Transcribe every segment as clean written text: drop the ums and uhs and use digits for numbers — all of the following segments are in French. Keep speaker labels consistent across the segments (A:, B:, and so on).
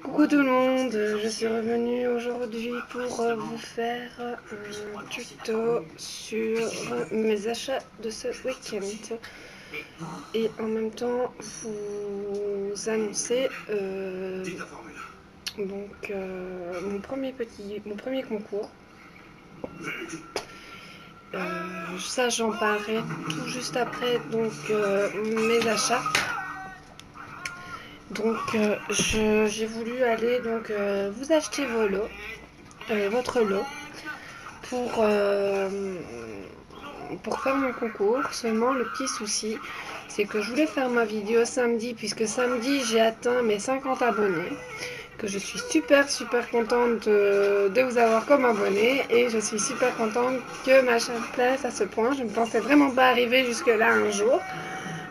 A: Coucou tout le monde, je suis revenue aujourd'hui pour vous faire un tuto sur mes achats de ce week-end et en même temps vous annoncer mon premier concours. Ça j'en parlerai tout juste après mes achats. Donc j'ai voulu aller vous acheter votre lot pour faire mon concours. Seulement le petit souci, c'est que je voulais faire ma vidéo samedi, puisque samedi j'ai atteint mes 50 abonnés, que je suis super contente de vous avoir comme abonné, et je suis super contente que ma chaîne plaise à ce point. Je ne pensais vraiment pas arriver jusque là un jour.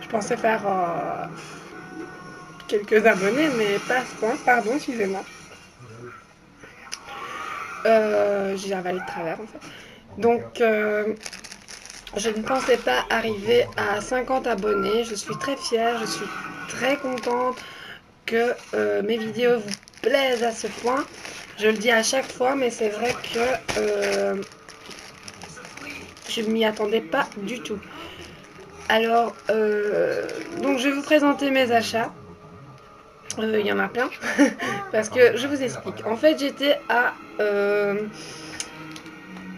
A: Je pensais faire quelques abonnés, mais pas à ce point. Pardon, excusez-moi. J'ai avalé de travers en fait. Je ne pensais pas arriver à 50 abonnés. Je suis très fière, je suis très contente que mes vidéos vous plaisent à ce point. Je le dis à chaque fois, mais c'est vrai que je ne m'y attendais pas du tout. Alors, donc je vais vous présenter mes achats. Il y en a plein. Parce que je vous explique. En fait, j'étais à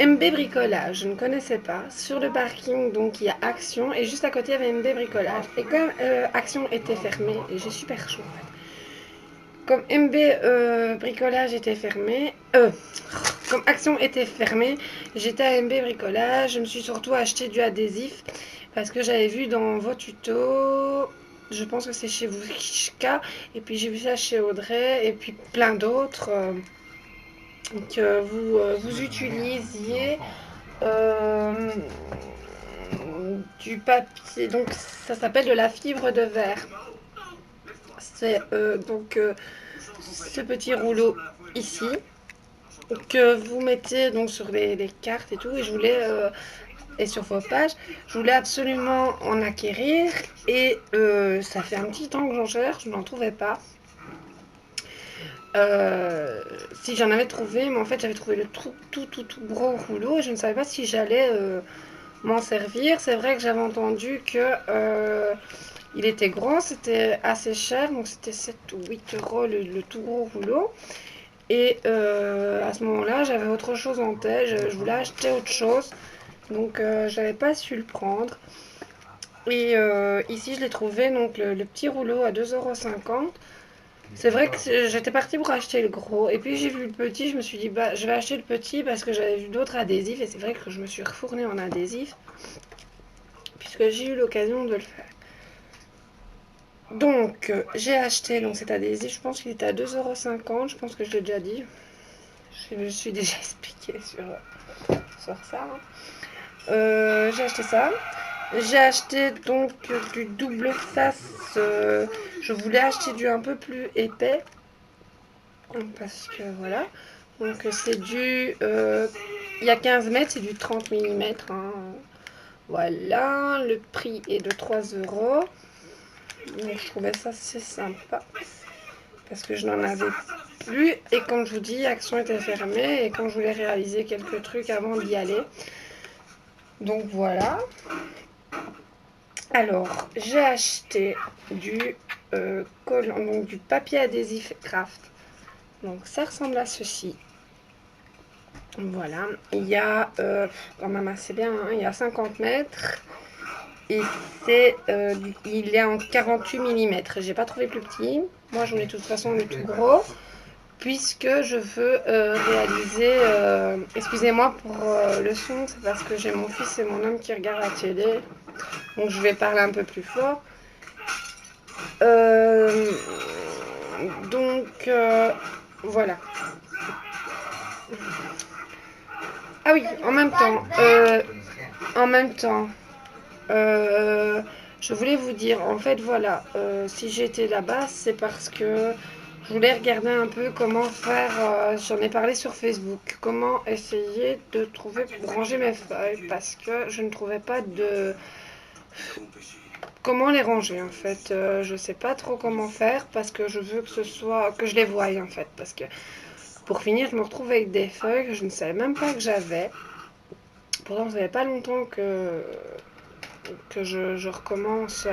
A: MB Bricolage, je ne connaissais pas. Sur le parking, donc il y a Action, et juste à côté il y avait MB Bricolage. Et comme Action était fermée, et j'ai super chaud en fait. Comme MB Bricolage était fermé, comme Action était fermée, j'étais à MB Bricolage. Je me suis surtout acheté du adhésif parce que j'avais vu dans vos tutos, je pense que c'est chez vous Kishka, et puis j'ai vu ça chez Audrey, et puis plein d'autres que vous utilisiez du papier, donc ça s'appelle de la fibre de verre. C'est ce petit rouleau ici que vous mettez donc sur les cartes et tout, et je voulais et sur vos pages, je voulais absolument en acquérir, et ça fait un petit temps que j'en cherche, je n'en trouvais pas. Si j'en avais trouvé, mais en fait j'avais trouvé le tout gros rouleau, et je ne savais pas si j'allais m'en servir. C'est vrai que j'avais entendu que il était grand, c'était assez cher, donc c'était 7 ou 8 euros le tout gros rouleau. Et à ce moment-là, j'avais autre chose en tête, je voulais acheter autre chose, donc j'avais pas su le prendre. Et ici, je l'ai trouvé, donc le petit rouleau à 2,50 €. C'est vrai que j'étais partie pour acheter le gros, et puis j'ai vu le petit, je me suis dit bah je vais acheter le petit parce que j'avais vu d'autres adhésifs, et c'est vrai que je me suis refournée en adhésif puisque j'ai eu l'occasion de le faire. Donc j'ai acheté donc cet adhésif, je pense qu'il était à 2,50 €, je pense que je l'ai déjà dit, je me suis déjà expliqué sur ça. J'ai acheté ça. J'ai acheté donc du double face. Je voulais acheter du un peu plus épais. Parce que voilà. Donc c'est du... il y a 15 mètres, c'est du 30 mm. Hein. Voilà. Le prix est de 3 €. Donc je trouvais ça assez sympa. Parce que je n'en avais plus. Et comme je vous dis, Action était fermée. Et quand je voulais réaliser quelques trucs avant d'y aller. Donc voilà. Alors, j'ai acheté du collant, donc du papier adhésif craft. Donc ça ressemble à ceci. Voilà, il y a quand même assez bien, hein, il y a 50 mètres. Et il est en 48 mm. J'ai pas trouvé plus petit. Moi j'en ai de toute façon le tout gros. Puisque je veux réaliser... excusez-moi pour le son, c'est parce que j'ai mon fils et mon homme qui regardent la télé. Donc je vais parler un peu plus fort. Voilà. Ah oui, en même temps, je voulais vous dire, en fait, voilà, si j'étais là-bas, c'est parce que je voulais regarder un peu comment faire, j'en ai parlé sur Facebook, comment essayer de trouver pour ranger mes feuilles, parce que je ne trouvais pas comment les ranger en fait. Je sais pas trop comment faire parce que je veux que ce soit que je les voie en fait. Parce que pour finir, je me retrouve avec des feuilles que je ne savais même pas que j'avais. Pourtant, ça fait pas longtemps que je recommence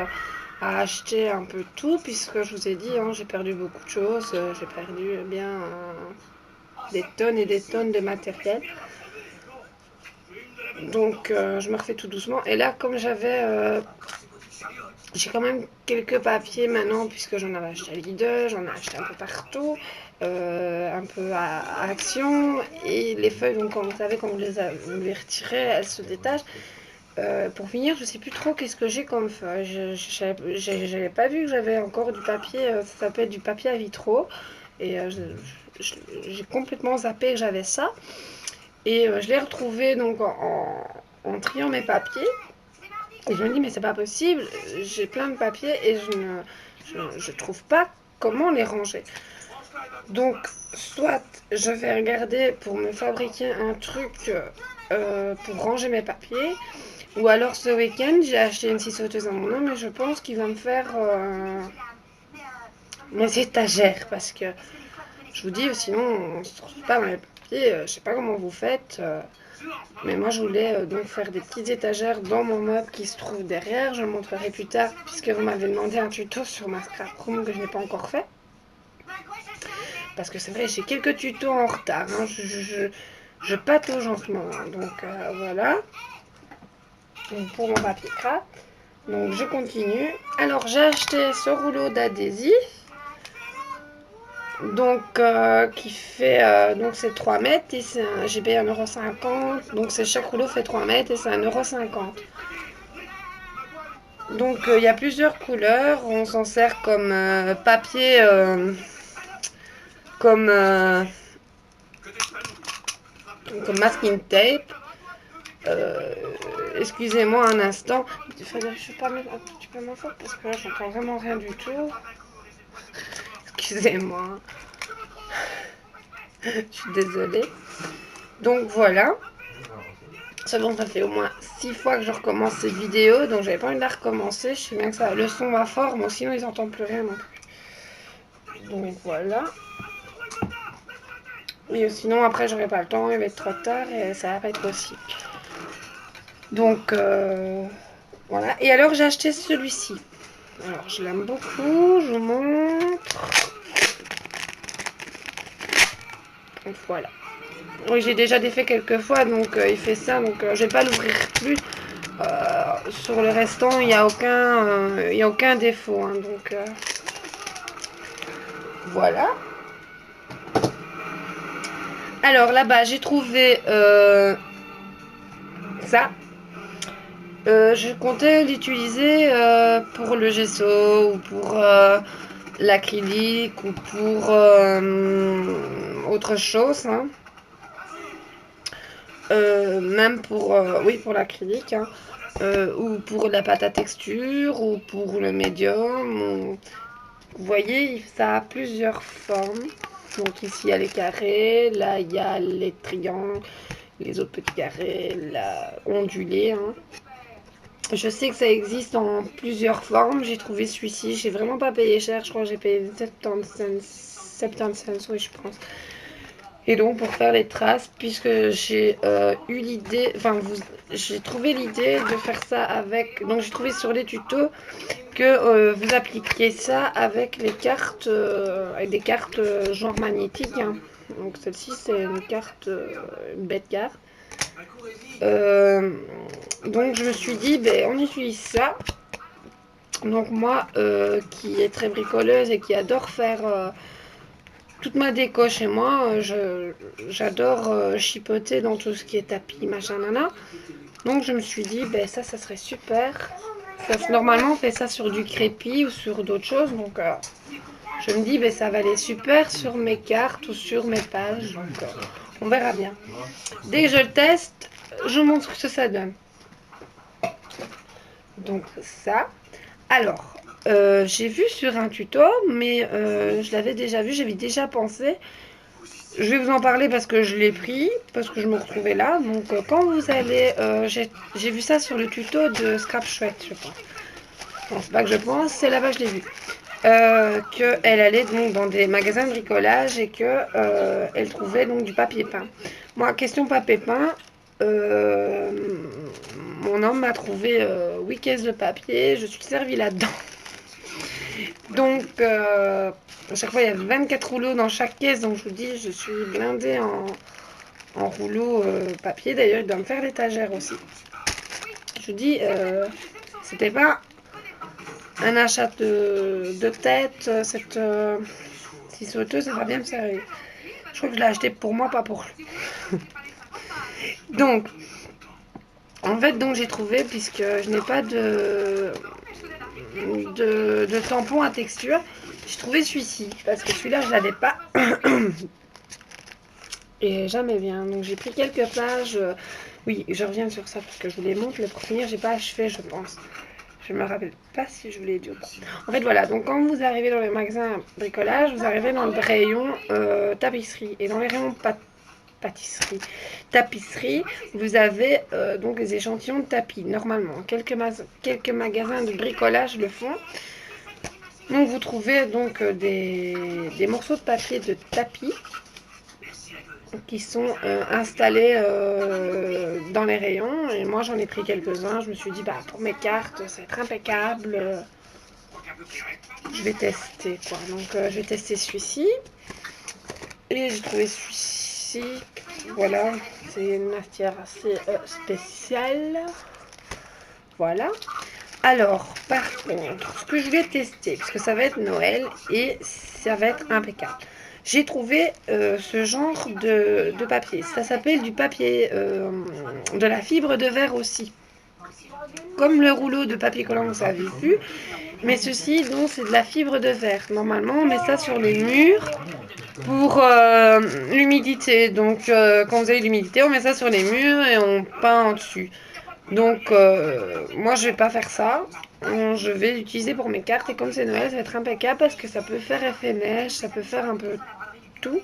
A: à acheter un peu tout puisque je vous ai dit, hein, j'ai perdu beaucoup de choses. J'ai perdu bien des tonnes et des tonnes de matériel. Donc je me refais tout doucement. Et là, comme j'ai quand même quelques papiers maintenant, puisque j'en avais acheté à Lidl, j'en ai acheté un peu partout, un peu à Action. Et les feuilles, donc comme vous savez, quand vous les retirez, elles se détachent. Pour finir, je sais plus trop qu'est-ce que j'ai comme feuille. J'avais pas vu que j'avais encore du papier, ça s'appelle du papier à vitraux. Et j'ai complètement zappé que j'avais ça. Et je l'ai retrouvé donc en triant mes papiers. Et je me dis, mais c'est pas possible, j'ai plein de papiers et je trouve pas comment les ranger. Donc, soit je vais regarder pour me fabriquer un truc pour ranger mes papiers, ou alors ce week-end, j'ai acheté une scie sauteuse à mon nom, mais je pense qu'il va me faire mes étagères, parce que je vous dis, sinon on se trouve pas dans les papiers, je sais pas comment vous faites. Mais moi, je voulais donc faire des petites étagères dans mon meuble qui se trouve derrière. Je le montrerai plus tard, puisque vous m'avez demandé un tuto sur ma scrap room que je n'ai pas encore fait. Parce que c'est vrai, j'ai quelques tutos en retard. Hein. Je patauge en ce moment. Donc voilà. Donc, pour mon papier craft. Donc je continue. Alors j'ai acheté ce rouleau d'adhésif. Donc qui fait donc c'est 3 mètres et j'ai payé 1,50 €. Donc chaque rouleau fait 3 mètres et c'est 1,50 €. Donc il y a plusieurs couleurs. On s'en sert comme papier, comme masking tape. Excusez-moi un instant. Je vais pas mettre un petit peu moins fort parce que là j'entends vraiment rien du tout. Excusez-moi. Je suis désolée. Donc voilà. C'est bon, ça fait au moins 6 fois que je recommence cette vidéo, donc j'avais pas envie de la recommencer. Je sais bien que ça, le son va fort, mais sinon ils n'entendent plus rien non plus. Donc voilà. Et sinon après j'aurai pas le temps, il va être trop tard et ça va pas être possible. Donc voilà. Et alors j'ai acheté celui-ci. Alors je l'aime beaucoup, je vous montre. Donc voilà. Oui, j'ai déjà défait quelques fois, donc il fait ça, donc je vais pas l'ouvrir plus. Sur le restant, il n'y a aucun défaut, hein, donc voilà. Alors là-bas, j'ai trouvé ça. Je comptais l'utiliser pour le gesso ou pour l'acrylique ou pour autre chose. Hein. Même pour, oui, pour l'acrylique. Hein. Ou pour la pâte à texture ou pour le médium. Ou... Vous voyez, ça a plusieurs formes. Donc ici, il y a les carrés, là, il y a les triangles, les autres petits carrés, là, ondulés. Hein. Je sais que ça existe en plusieurs formes. J'ai trouvé celui-ci. J'ai vraiment pas payé cher. Je crois que j'ai payé 70 cents, oui, je pense. Et donc pour faire les traces, puisque j'ai eu l'idée, enfin j'ai trouvé l'idée de faire ça avec, donc j'ai trouvé sur les tutos que vous appliquiez ça avec les cartes, avec des cartes genre magnétiques. Hein. Donc celle-ci c'est une carte, une bête carte. Donc je me suis dit, ben, on utilise ça. Donc moi qui est très bricoleuse et qui adore faire... toute ma déco chez moi, j'adore chipoter dans tout ce qui est tapis, machin, nana. Donc je me suis dit, ben ça serait super. Normalement, on fait ça sur du crépi ou sur d'autres choses. Donc je me dis, ben ça va aller super sur mes cartes ou sur mes pages. Donc on verra bien. Dès que je le teste, je vous montre ce que ça donne. Donc ça. Alors, j'ai vu sur un tuto, mais je l'avais déjà vu, j'avais déjà pensé. Je vais vous en parler parce que je l'ai pris, parce que je me retrouvais là. Donc quand vous allez... j'ai vu ça sur le tuto de Scrap Chouette, je pense. Non, c'est pas que je pense, c'est là-bas que je l'ai vu. Qu'elle allait donc dans des magasins de bricolage et que elle trouvait donc du papier peint. Moi, question papier peint, mon homme m'a trouvé 8 caisses de papier, je suis servie là-dedans. Donc, à chaque fois, il y a 24 rouleaux dans chaque caisse, donc je vous dis, je suis blindée en rouleaux papier. D'ailleurs, il doit me faire l'étagère aussi. Je vous dis, c'était pas un achat de tête, cette scie sauteuse, ça va bien me servir. Je crois que je l'ai acheté pour moi, pas pour lui. Donc, en fait, donc j'ai trouvé, puisque je n'ai pas de tampon à texture, j'ai trouvé celui-ci, parce que celui-là, je l'avais pas. Et jamais bien. Donc j'ai pris quelques pages. Oui, je reviens sur ça parce que je vous les montre. Le premier, j'ai pas achevé, je pense. Je me rappelle pas si je vous l'ai dit ou pas. En fait, voilà. Donc quand vous arrivez dans les magasins bricolage, vous arrivez dans le rayon tapisserie. Et dans les rayons tapisserie, vous avez donc les échantillons de tapis. Normalement, quelques magasins de bricolage le font. Donc vous trouvez donc des morceaux de papier de tapis qui sont installés dans les rayons. Et moi, j'en ai pris quelques-uns. Je me suis dit, bah, pour mes cartes, ça va être impeccable. Je vais tester, quoi. Donc, je vais tester celui-ci. Et j'ai trouvé celui-ci. Voilà, c'est une matière assez spéciale. Voilà. Alors, par contre, ce que je vais tester, parce que ça va être Noël et ça va être impeccable. J'ai trouvé ce genre de papier. Ça s'appelle du papier, de la fibre de verre aussi. Comme le rouleau de papier collant que vous avez vu. Mais ceci, donc, c'est de la fibre de verre. Normalement, on met ça sur les murs pour l'humidité. Donc, quand vous avez l'humidité, on met ça sur les murs et on peint en dessus. Donc, moi, je vais pas faire ça. Je vais l'utiliser pour mes cartes. Et comme c'est Noël, ça va être impeccable parce que ça peut faire effet neige, ça peut faire un peu tout.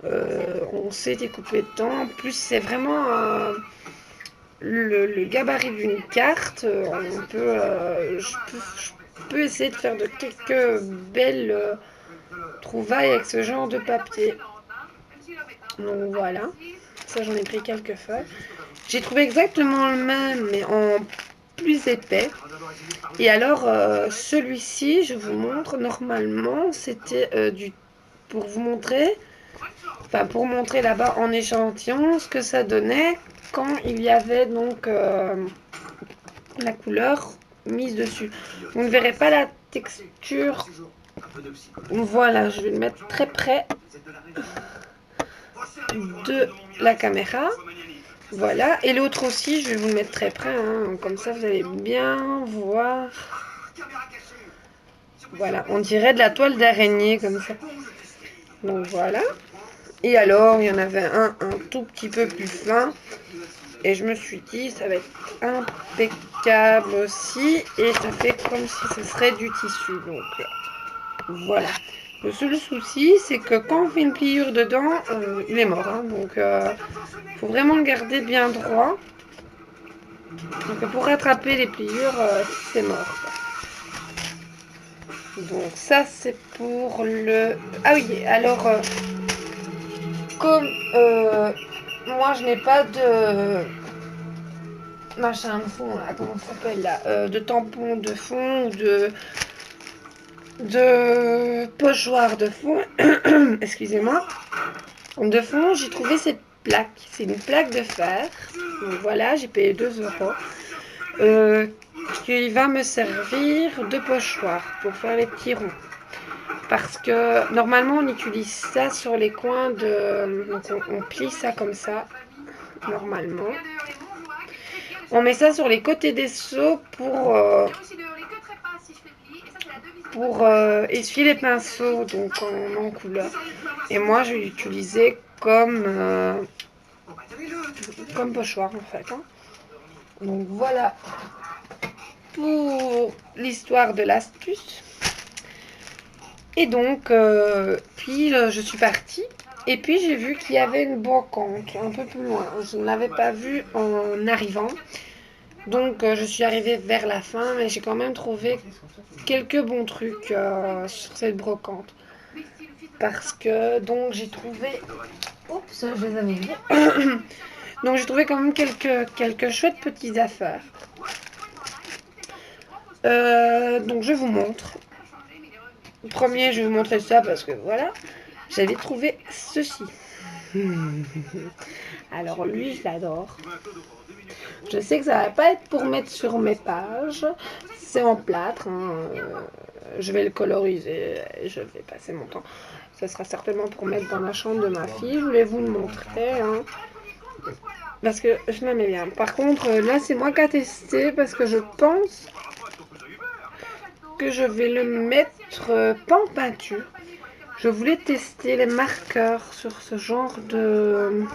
A: On sait découper dedans. En plus, c'est vraiment le gabarit d'une carte. Je peux essayer de faire de quelques belles trouvailles avec ce genre de papier. Donc voilà. Ça, j'en ai pris quelques feuilles. J'ai trouvé exactement le même, mais en plus épais. Et alors, celui-ci, je vous montre, normalement, c'était pour vous montrer, enfin, pour montrer là-bas en échantillon ce que ça donnait quand il y avait donc la couleur mise dessus. Vous ne verrez pas la texture. Voilà, je vais le mettre très près de la caméra. Voilà, et l'autre aussi, je vais vous le mettre très près, hein, comme ça vous allez bien voir. Voilà, on dirait de la toile d'araignée comme ça. Donc voilà. Et alors, il y en avait un tout petit peu plus fin. Et je me suis dit, ça va être impeccable aussi. Et ça fait comme si ce serait du tissu. Donc voilà. Le seul souci, c'est que quand on fait une pliure dedans, il est mort. Hein, donc, il faut vraiment le garder bien droit. Donc, pour rattraper les pliures, c'est mort. Donc, ça, c'est pour le... Ah oui, alors, comme moi, je n'ai pas de... machin de fond, là, comment ça s'appelle, là, de tampon de fond ou de pochoir de fond, excusez-moi, de fond, j'ai trouvé cette plaque. C'est une plaque de fer. Donc voilà, j'ai payé 2 €. Qui va me servir de pochoir pour faire les petits ronds. Parce que normalement, on utilise ça sur les coins de... Donc on plie ça comme ça, normalement. On met ça sur les côtés des seaux pour essuyer les pinceaux, donc en couleur. Et moi, je vais l'utiliser comme pochoir, en fait. Hein. Donc voilà pour l'histoire de l'astuce. Et donc, puis je suis partie. Et puis j'ai vu qu'il y avait une brocante un peu plus loin. Je ne l'avais pas vue en arrivant. Donc je suis arrivée vers la fin, mais j'ai quand même trouvé quelques bons trucs sur cette brocante. Parce que donc j'ai trouvé... Oups, je les avais vus. Donc j'ai trouvé quand même quelques chouettes petites affaires. Donc je vous montre. Premier, je vais vous montrer ça parce que voilà, j'avais trouvé ceci. Alors lui, je l'adore. Je sais que ça va pas être pour mettre sur mes pages. C'est en plâtre. Hein. Je vais le coloriser et je vais passer mon temps. Ça sera certainement pour mettre dans la chambre de ma fille. Je voulais vous le montrer. Hein. Parce que je l'aimais bien. Par contre, là, c'est moi qui ai testé parce que je pense que je vais le mettre pas en peinture. Je voulais tester les marqueurs sur ce genre de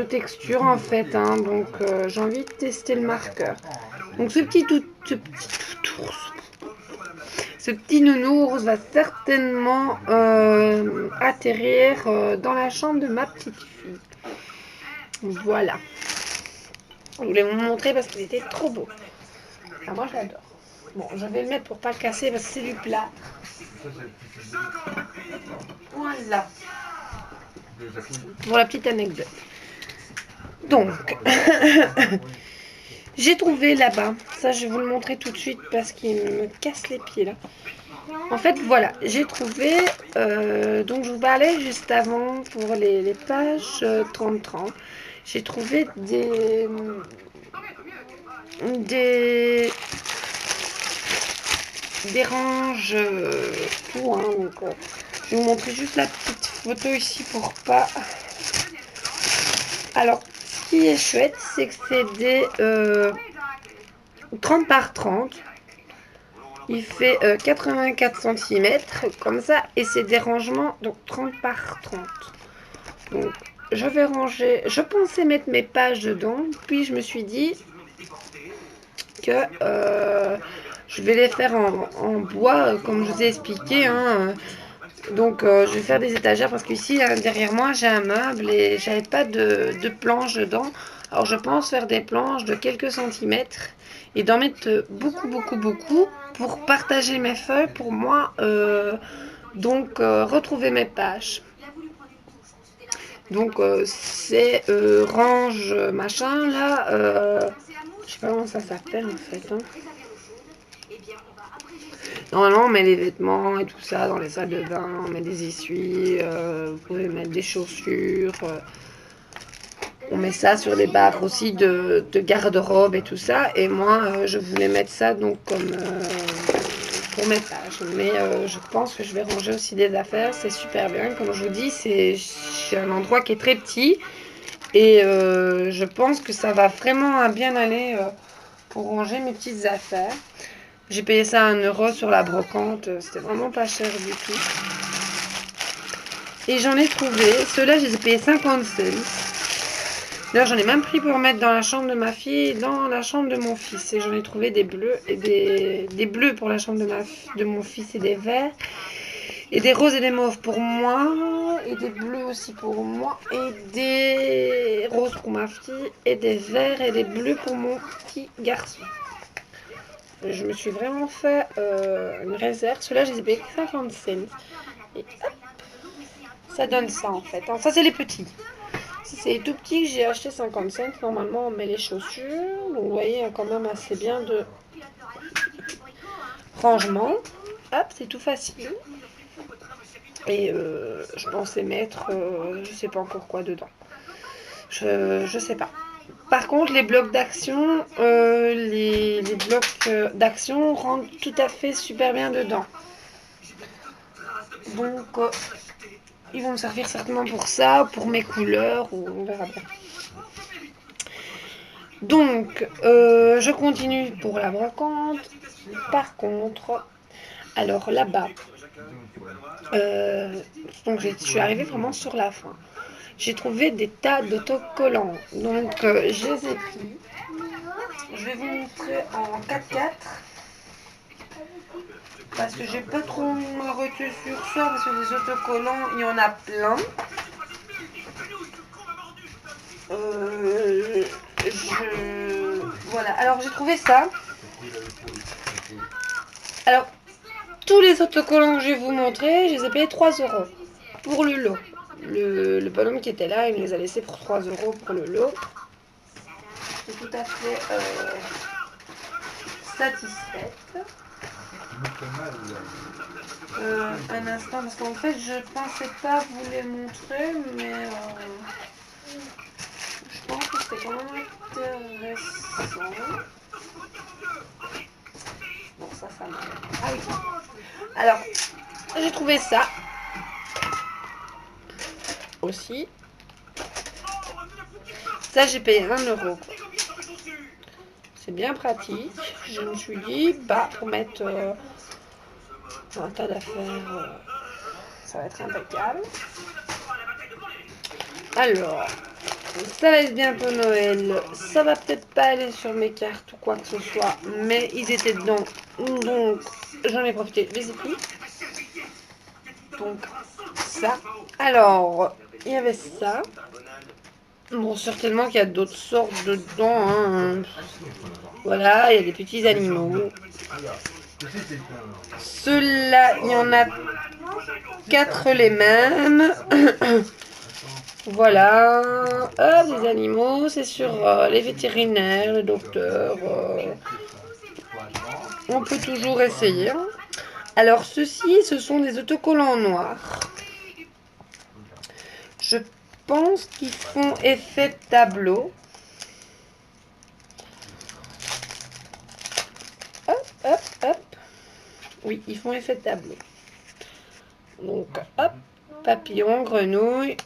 A: texture en fait. Hein. Donc j'ai envie de tester le marqueur. Donc ce petit nounours va certainement atterrir dans la chambre de ma petite fille. Voilà. Je voulais vous montrer parce qu'il était trop beau. Ah, moi j'adore. Bon, je vais le mettre pour pas le casser parce que c'est du plat. Voilà. Pour la petite anecdote. Donc, j'ai trouvé là-bas. Ça, je vais vous le montrer tout de suite parce qu'il me casse les pieds là. En fait, voilà, j'ai trouvé. Donc, je vous parlais juste avant pour les pages 30-30. J'ai trouvé des ranges tout. Hein, donc, je vais vous montrer juste la petite photo ici pour pas. Alors, ce qui est chouette, c'est que c'est des 30 par 30. Il fait 84 cm comme ça et c'est des rangements donc 30 par 30. Donc je vais ranger, je pensais mettre mes pages dedans, puis je me suis dit que je vais les faire en bois comme je vous ai expliqué. Hein. Donc je vais faire des étagères parce qu'ici derrière moi j'ai un meuble et j'avais pas de planche dedans. Alors je pense faire des planches de quelques centimètres et d'en mettre beaucoup pour partager mes feuilles pour moi retrouver mes pages. Donc c'est range machin là, je sais pas comment ça s'appelle en fait. Hein. Normalement, on met les vêtements et tout ça dans les salles de bain, on met des essuies, vous pouvez mettre des chaussures. On met ça sur les barres aussi de garde-robe et tout ça. Et moi, je voulais mettre ça donc comme pour mes pages. Mais je pense que je vais ranger aussi des affaires. C'est super bien. Comme je vous dis, c'est un endroit qui est très petit. Et je pense que ça va vraiment bien aller pour ranger mes petites affaires. J'ai payé ça à 1 € sur la brocante. C'était vraiment pas cher du tout. Et j'en ai trouvé. Ceux-là, je les ai payés 50 cents. D'ailleurs, j'en ai même pris pour mettre dans la chambre de ma fille et dans la chambre de mon fils. Et j'en ai trouvé des bleus et des bleus pour la chambre de mon fils et des verts. Et des roses et des mauves pour moi. Et des bleus aussi pour moi. Et des roses pour ma fille. Et des verts et des bleus pour mon petit garçon. Je me suis vraiment fait une réserve. Ceux-là, je les ai payés 50 cents. Et hop, ça donne ça en fait. Ça, c'est les petits. Si c'est les tout petits que j'ai acheté 50 cents, normalement on met les chaussures. Donc vous voyez, il y a quand même assez bien de rangement. Hop, c'est tout facile. Et je pensais mettre, je sais pas encore quoi dedans. Je sais pas. Par contre, les blocs d'action, les blocs d'action rentrent tout à fait super bien dedans. Donc, ils vont me servir certainement pour ça, pour mes couleurs, ou on verra bien. Donc, je continue pour la brocante. Par contre, alors là-bas, donc je suis arrivée vraiment sur la fin. J'ai trouvé des tas d'autocollants. Donc, je les ai pris. Je vais vous montrer en 4x4. Parce que j'ai pas trop m'arrêter sur ça. Parce que les autocollants, il y en a plein. Voilà, alors j'ai trouvé ça. Alors, tous les autocollants que je vais vous montrer, je les ai payés 3 € pour le lot. Le bonhomme qui était là, il me les a laissés pour 3 € pour le lot. Je suis tout à fait satisfaite. Un instant, parce qu'en fait, je pensais pas vous les montrer, mais je pense que c'était quand même intéressant. Bon, ça m'a... Ah oui. Alors, j'ai trouvé ça aussi. Ça, j'ai payé 1 €. C'est bien pratique. Je me suis dit, bah, pour mettre un tas d'affaires, ça va être impeccable. Alors, ça va être bientôt Noël. Ça va peut-être pas aller sur mes cartes ou quoi que ce soit, mais ils étaient dedans. Donc, j'en ai profité. Je les ai pris. Donc, ça. Alors, il y avait ça. Bon, certainement qu'il y a d'autres sortes dedans. Hein. Voilà, il y a des petits animaux. Ceux-là, il y en a 4 les mêmes. Voilà. Des animaux, c'est sur les vétérinaires, les docteurs. On peut toujours essayer. Hein. Alors, ceux-ci, ce sont des autocollants noirs. Je pense qu'ils font effet tableau. Hop, hop, hop. Oui, ils font effet tableau. Donc, hop, papillon, grenouille,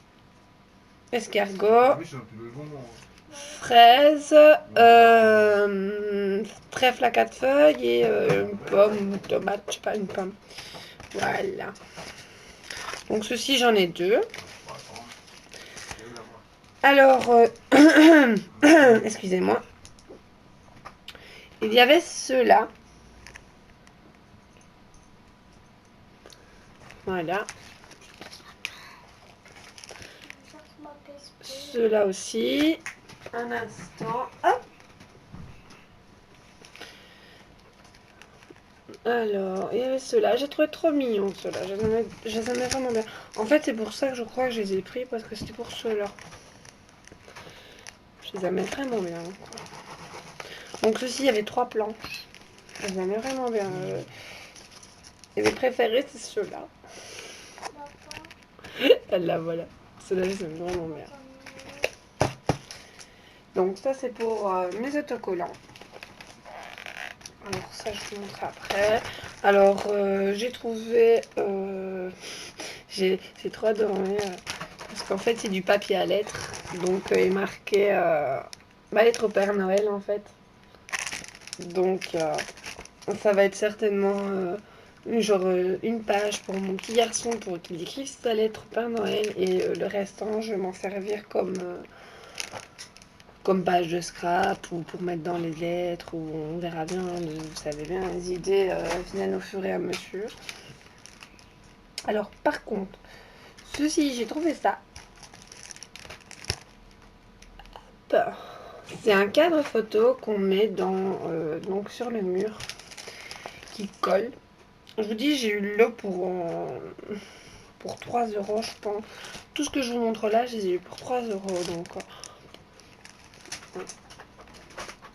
A: escargot, fraise, trèfle à 4 feuilles et une pomme, une tomate, je sais pas, une pomme. Voilà. Donc, ceci, j'en ai 2. Alors, excusez-moi. Il y avait ceux-là. Voilà. Ceux-là aussi. Un instant. Hop. Alors, il y avait ceux-là. J'ai trouvé trop mignons, ceux-là. Je les aimais vraiment bien. En fait, c'est pour ça que je crois que je les ai pris, parce que c'était pour ceux-là. Je les aimais vraiment bien. Donc, ceux-ci, il y avait 3 planches. Je les aimais vraiment bien. Et mes préférés, c'est ceux-là. Là, voilà. Ceux-là, je les aime vraiment bien. Donc, ça, c'est pour mes autocollants. Alors, ça, je vous montre après. Alors, j'ai trouvé... j'ai trop adoré. Parce qu'en fait, c'est du papier à lettres. Donc, il est marqué... ma lettre au Père Noël, en fait. Donc, ça va être certainement... genre une page pour mon petit garçon pour qu'il écrive sa lettre au Père Noël. Et le restant, je vais m'en servir comme page de scrap ou pour mettre dans les lettres, ou on verra bien, vous savez bien, les idées viennent au fur et à mesure. Alors par contre, ceci, j'ai trouvé ça. C'est un cadre photo qu'on met donc sur le mur, qui colle. Je vous dis, j'ai eu le lot pour 3 €, je pense. Tout ce que je vous montre là, je les ai eu pour 3 €, donc...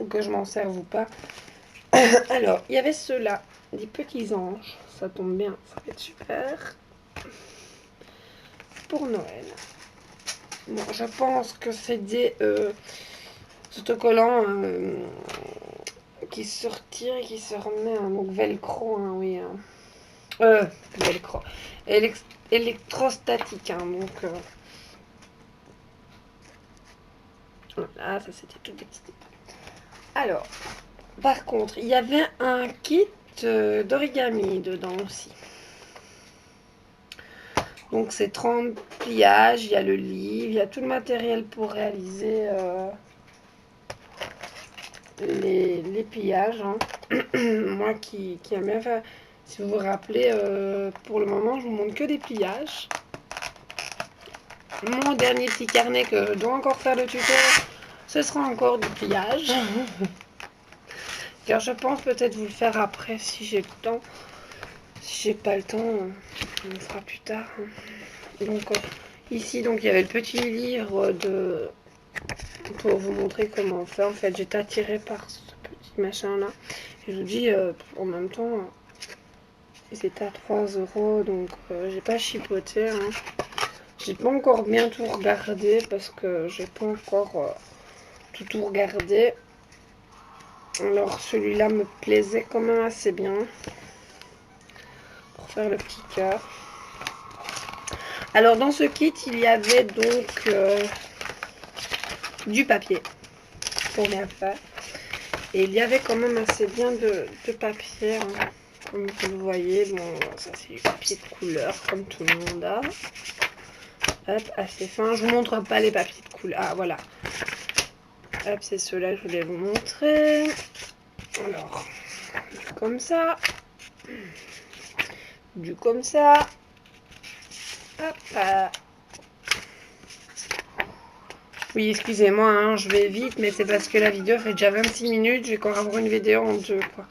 A: que je m'en serve ou pas. Alors, il y avait ceux-là, des petits anges. Ça tombe bien, ça va être super. Pour Noël. Bon, je pense que c'est des autocollants qui se retirent et qui se remet un donc velcro, hein, oui. Velcro. Électrostatique, hein, donc... Voilà, ça c'était tout des petits détails. Alors, par contre, il y avait un kit d'origami dedans aussi. Donc c'est 30 pliages, il y a le livre, il y a tout le matériel pour réaliser les pliages. Hein. Moi qui aime bien faire, si vous vous rappelez, pour le moment je vous montre que des pliages. mon dernier petit carnet que je dois encore faire le tuto, ce sera encore du pliage. Car je pense peut-être vous le faire après si j'ai le temps. Si j'ai pas le temps, on le fera plus tard. Donc ici, donc il y avait le petit livre de pour vous montrer comment on fait. En fait, j'étais attirée par ce petit machin là. Et je vous dis, en même temps, c'était à 3 €, donc j'ai pas chipoté. Hein. J'ai pas encore bien tout regardé parce que j'ai pas encore tout regardé. Alors celui-là me plaisait quand même assez bien pour faire le petit cœur. Alors dans ce kit, il y avait donc du papier pour bien faire. Et il y avait quand même assez bien de papier, hein. Comme vous le voyez. Bon, ça c'est du papier de couleur comme tout le monde a. Hop, assez fin. Je vous montre pas les papiers de couleur. Ah voilà. Hop, c'est ceux-là que je voulais vous montrer. Alors, du comme ça. Du comme ça. Hop là. Oui, excusez-moi, hein, je vais vite, mais c'est parce que la vidéo fait déjà 26 minutes. Je vais encore avoir une vidéo en deux, quoi.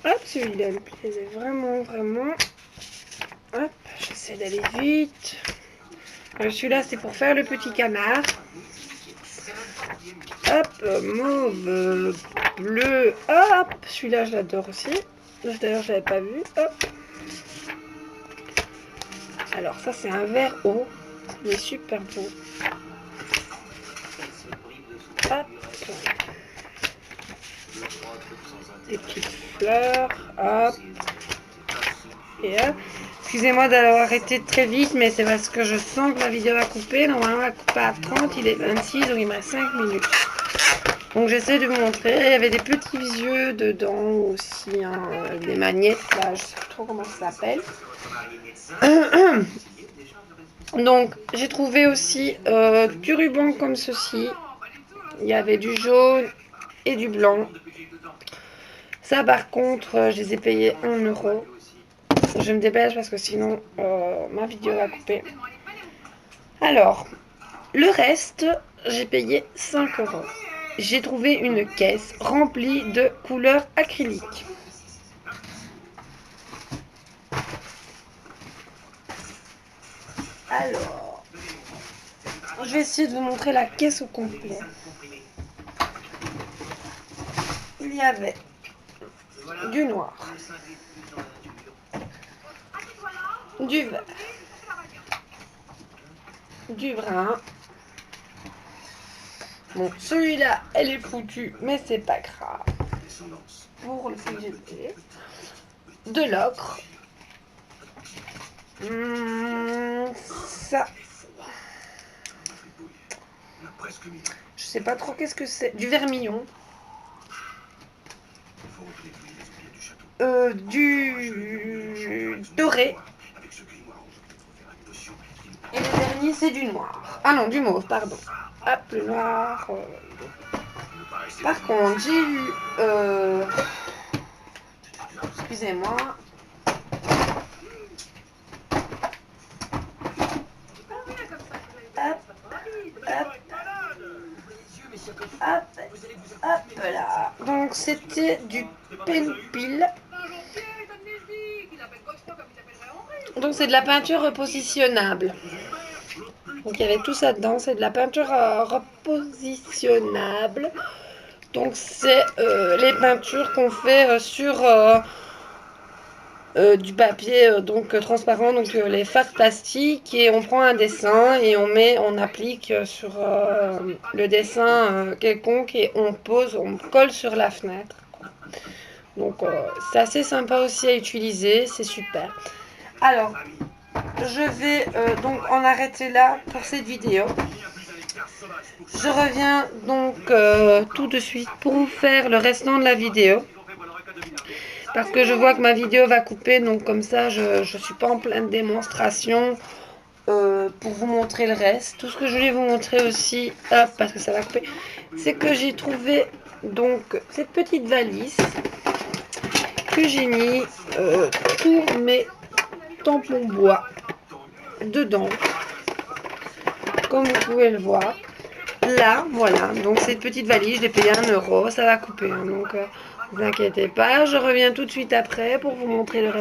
A: Hop, celui-là me plaisait vraiment, vraiment. Hop, j'essaie d'aller vite. Celui-là, c'est pour faire le petit canard. Hop, mauve, bleu. Hop, celui-là, je l'adore aussi. D'ailleurs, je l'avais pas vu. Hop. Alors, ça, c'est un vert haut. Il est super beau. Hop. Des petites fleurs. Hop. Et hop. Excusez-moi d'avoir été très vite, mais c'est parce que je sens que la vidéo va couper. Normalement, elle va couper à 30, il est 26, donc il me reste 5 minutes. Donc j'essaie de vous montrer. Il y avait des petits yeux dedans aussi, hein, des magnettes, là, je sais pas trop comment ça s'appelle. Donc j'ai trouvé aussi du ruban comme ceci. Il y avait du jaune et du blanc. Ça par contre, je les ai payés 1 €. Je me dépêche parce que sinon ma vidéo va couper. Alors, le reste, j'ai payé 5 €. J'ai trouvé une caisse remplie de couleurs acryliques. Alors, je vais essayer de vous montrer la caisse au complet. Il y avait du noir, du vert, du brun. Bon, celui-là, elle est foutue, mais c'est pas grave. Pour le CGT. De l'ocre. Ça. Je sais pas trop qu'est-ce que c'est. Du vermillon. Du doré. Et le dernier, c'est du noir. Ah non, du mauve, pardon. Hop, le noir. Par contre, j'ai eu... excusez-moi. Hop, hop. Hop, hop là. Donc, c'était du penpil. Donc, c'est de la peinture repositionnable. Donc, il y avait tout ça dedans. C'est de la peinture repositionnable. Donc, c'est les peintures qu'on fait sur du papier donc transparent, donc les fards plastiques, et on prend un dessin et on applique sur le dessin quelconque et on pose, on colle sur la fenêtre. Donc, c'est assez sympa aussi à utiliser, c'est super. Alors, je vais donc en arrêter là pour cette vidéo. Je reviens donc tout de suite pour vous faire le restant de la vidéo. Parce que je vois que ma vidéo va couper, donc comme ça je ne suis pas en pleine démonstration pour vous montrer le reste. Tout ce que je voulais vous montrer aussi, hop, parce que ça va couper, c'est que j'ai trouvé donc cette petite valise que j'ai mis tous mes tampons bois dedans, comme vous pouvez le voir. Là, voilà, donc cette petite valise, je l'ai payée 1 €, ça va couper, hein, donc ne vous inquiétez pas, je reviens tout de suite après pour vous montrer le reste.